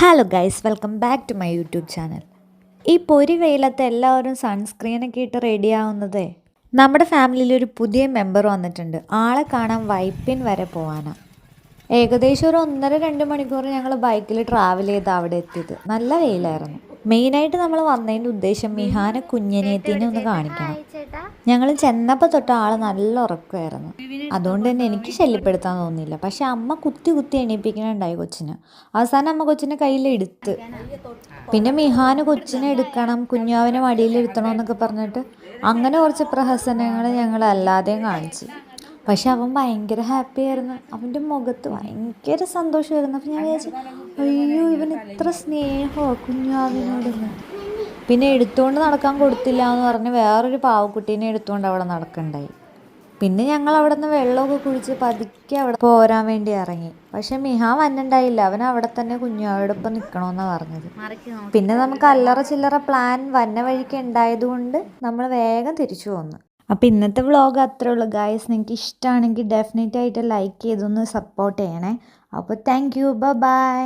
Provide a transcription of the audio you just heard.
Hello guys, welcome back to my YouTube channel. ഈ പൊരി വെയിലത്ത് എല്ലാവരും സൺസ്ക്രീനൊക്കെ ഇട്ട് റെഡിയാവുന്നതേ നമ്മുടെ ഫാമിലിയിൽ ഒരു പുതിയ മെമ്പർ വന്നിട്ടുണ്ട്. ആളെ കാണാൻ വൈപ്പിൻ വരെ പോകാനാണ്. ഏകദേശം ഒരു 1.5-2 മണിക്കൂർ ഞങ്ങൾ ബൈക്കിൽ ട്രാവൽ ചെയ്ത് അവിടെ എത്തിയത്. നല്ല വെയിലായിരുന്നു. മെയിനായിട്ട് നമ്മൾ വന്നതിൻ്റെ ഉദ്ദേശം മിഹാനെ കുഞ്ഞിനേത്തിനെ ഒന്ന് കാണിക്കണം. ഞങ്ങൾ ചെന്നപ്പോൾ തൊട്ട് ആൾ നല്ല ഉറക്കമായിരുന്നു. അതുകൊണ്ട് തന്നെ എനിക്ക് ശല്യപ്പെടുത്താൻ തോന്നിയില്ല. പക്ഷെ അമ്മ കുത്തി എണീപ്പിക്കുന്നുണ്ടായി കൊച്ചിന്. അവസാനം അമ്മ കൊച്ചിനെ കയ്യിലെടുത്ത്. പിന്നെ മിഹാന് കൊച്ചിനെ എടുക്കണം, കുഞ്ഞാവിനെ മടിയിലിരുത്തണം എന്നൊക്കെ പറഞ്ഞിട്ട് അങ്ങനെ കുറച്ച് പ്രഹസനങ്ങൾ ഞങ്ങൾ അല്ലാതെയും കാണിച്ചു. പക്ഷെ അവൻ ഭയങ്കര ഹാപ്പി ആയിരുന്നു. അവൻ്റെ മുഖത്ത് ഭയങ്കര സന്തോഷമായിരുന്നു. അപ്പം ഞാൻ വിചാരിച്ചു, അയ്യോ ഇവൻ ഇത്ര സ്നേഹമോ കുഞ്ഞാവിനോടൊന്ന്. പിന്നെ എടുത്തുകൊണ്ട് നടക്കാൻ കൊടുത്തില്ല എന്ന് പറഞ്ഞ് വേറൊരു പാവക്കുട്ടീനെ എടുത്തുകൊണ്ട് അവിടെ നടക്കണ്ടായി. പിന്നെ ഞങ്ങൾ അവിടെ നിന്ന് വെള്ളമൊക്കെ കുടിച്ച് പതുക്കെ അവിടെ പോരാൻ വേണ്ടി ഇറങ്ങി. പക്ഷെ മിഹാൻ വന്നിട്ടുണ്ടായില്ല. അവൻ അവിടെ തന്നെ കുഞ്ഞാവോടൊപ്പം നിൽക്കണമെന്നാണ് പറഞ്ഞത്. പിന്നെ നമുക്ക് അല്ലറ ചില്ലറ പ്ലാൻ വന്ന വഴിക്ക് ഉണ്ടായതുകൊണ്ട് നമ്മൾ വേഗം തിരിച്ചു പോന്നു. അപ്പോൾ ഇന്നത്തെ വ്ളോഗ് അത്രേ ഉള്ളൂ ഗായ്സ്. നിങ്ങൾക്ക് ഇഷ്ടമാണെങ്കിൽ ഡെഫിനറ്റായിട്ട് ലൈക്ക് ചെയ്തൊന്ന് സപ്പോർട്ട് ചെയ്യണേ. അപ്പോൾ താങ്ക് യു, ബൈ.